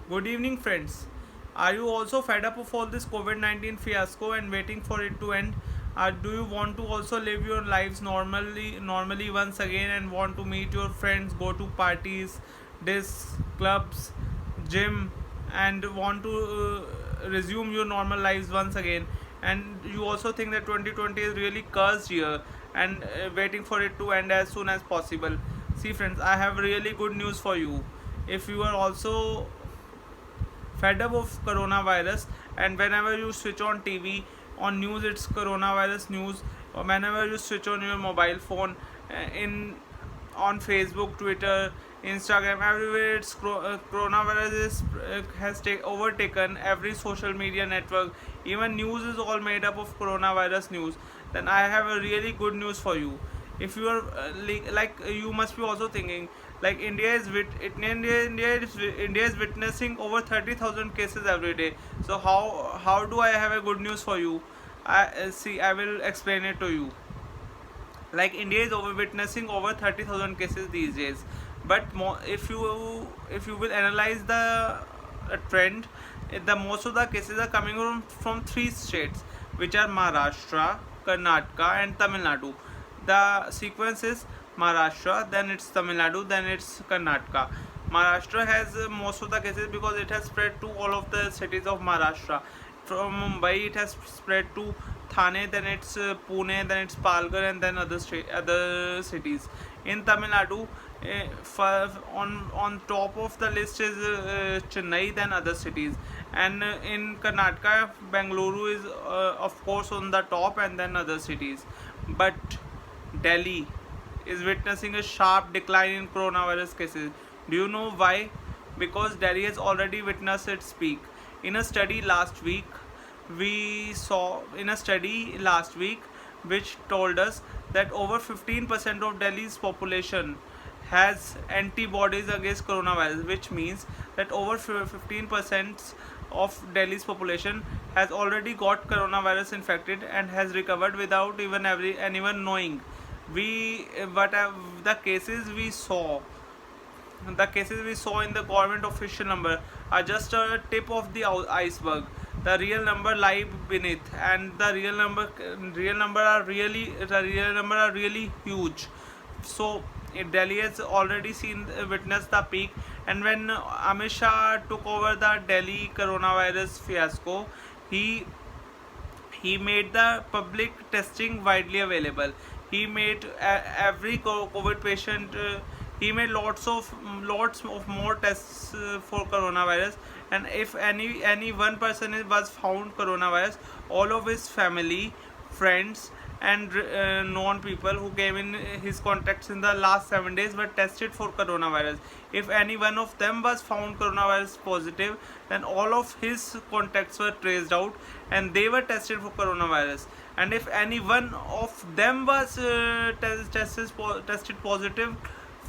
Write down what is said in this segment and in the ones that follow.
Good evening, friends. Are you also fed up of all this COVID 19 fiasco and waiting for it to end? Or do you want to also live your lives normally once again and want to meet your friends, go to parties, discs, clubs, gym, and want to resume your normal lives once again? And you also think that 2020 is really cursed year and waiting for it to end as soon as possible. See, friends, I have really good news for you. If you are also fed up of coronavirus, and whenever you switch on TV, on news it's coronavirus news, or whenever you switch on your mobile phone, in on Facebook, Twitter, Instagram, everywhere it's coronavirus has overtaken every social media network. Even news is all made up of coronavirus news. Then I have a really good news for you. If you are you must be also thinking like India is witnessing over 30,000 cases every day. So how do I have a good news for you? I will explain it to you. Like India is over witnessing over 30,000 cases these days, but if you will analyze the trend, the most of the cases are coming from three states, which are Maharashtra, Karnataka, and Tamil Nadu. The sequence is Maharashtra, then it's Tamil Nadu, then it's Karnataka. Maharashtra has most of the cases because it has spread to all of the cities of Maharashtra. From Mumbai, it has spread to Thane, then it's Pune, then it's Palghar, and then other cities. In Tamil Nadu, on top of the list is Chennai, then other cities, and in Karnataka, Bengaluru is of course on the top, and then other cities. But Delhi is witnessing a sharp decline in coronavirus cases. Do you know why? Because Delhi has already witnessed its peak. In a study last week, we saw in a study last week which told us that over 15% of Delhi's population has antibodies against coronavirus, which means that over 15% of Delhi's population has already got coronavirus infected and has recovered without even anyone knowing. We but the cases we saw the cases we saw in the government official number are just a tip of the iceberg. The real number lie beneath, and the real number are really huge. So Delhi has already witnessed the peak, and when Amit Shah took over the Delhi coronavirus fiasco, he he made the public testing widely available. He made every COVID patient. He made lots of more tests for coronavirus, and if any one person was found coronavirus, all of his family, friends, and known people who came in his contacts in the last 7 days were tested for coronavirus. If any one of them was found coronavirus positive, then all of his contacts were traced out and they were tested for coronavirus. And if any one of them was tested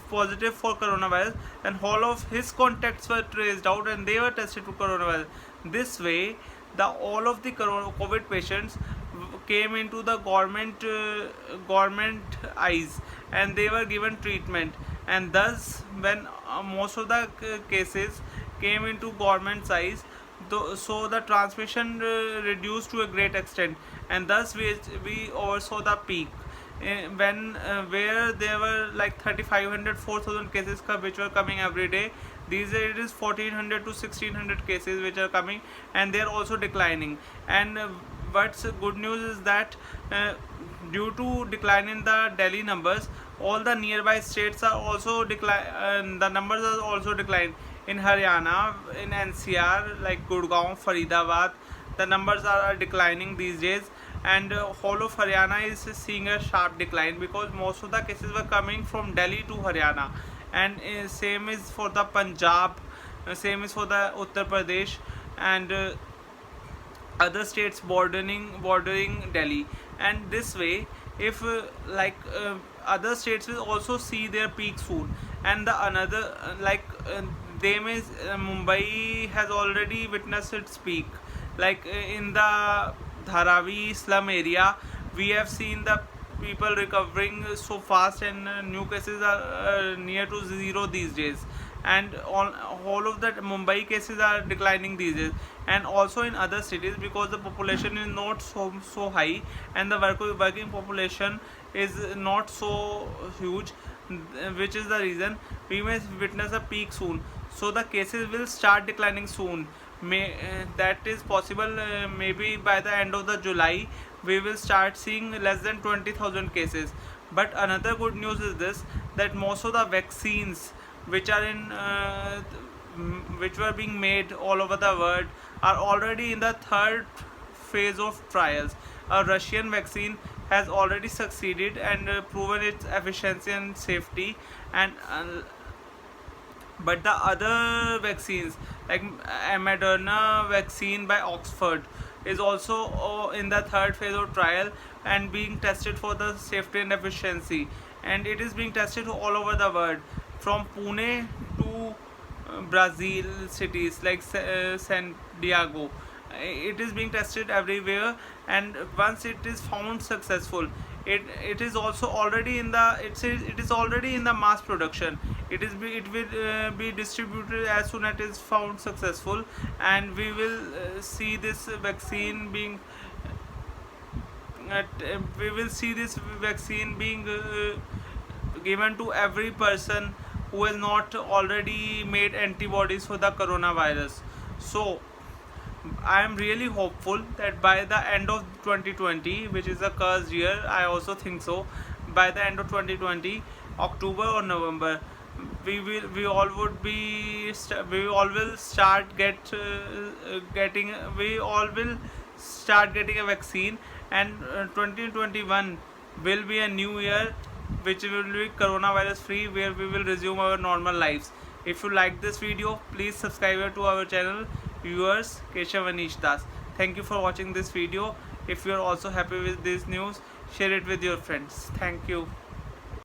positive for coronavirus, then all of his contacts were traced out and they were tested for coronavirus. This way, the all of the COVID patients came into the government eyes, and they were given treatment, and thus when most of the cases came into government's eyes, so the transmission reduced to a great extent, and thus we oversaw the peak when where there were like 3500 4000 cases which were coming every day. These days it is 1400 to 1600 cases which are coming, and they are also declining. And what's good news is that due to decline in the Delhi numbers, all the nearby states are also decline. The numbers are also declined in Haryana, in NCR, like Gurgaon, Faridabad. The numbers are declining these days, and whole of Haryana is seeing a sharp decline because most of the cases were coming from Delhi to Haryana, and same is for the Punjab, same is for the Uttar Pradesh, and other states bordering Delhi. And this way, if other states will also see their peak soon, and the another they may Mumbai has already witnessed its peak. In the Dharavi slum area, we have seen the people recovering so fast, and new cases are near to zero these days. and all of that Mumbai cases are declining these days, and also in other cities, because the population is not so high, and the working population is not so huge, which is the reason we may witness a peak soon. So the cases will start declining soon. That is possible. Maybe by the end of the July we will start seeing less than 20,000 cases. But another good news is this, that most of the vaccines which are in which were being made all over the world are already in the third phase of trials. A Russian vaccine has already succeeded and proven its efficiency and safety, and but the other vaccines like Moderna vaccine by Oxford is also in the third phase of trial and being tested for the safety and efficiency, and it is being tested all over the world, from Pune to Brazil cities like San Diego. It is being tested everywhere, and once it is found successful, it is also already in the it is already in the mass production. It will be distributed as soon as it is found successful, and we will see this vaccine being we will see this vaccine being given to every person who has not already made antibodies for the coronavirus. So I am really hopeful that by the end of 2020, which is a cursed year, I also think so, by the end of 2020, October or November, we all would be we all will start getting we all will start getting a vaccine, and 2021 will be a new year which will be coronavirus free, where we will resume our normal lives. If you like this video, please subscribe to our channel. Viewers, Keshav Anish Das. Thank you for watching this video. If you are also happy with this news, share it with your friends. Thank you.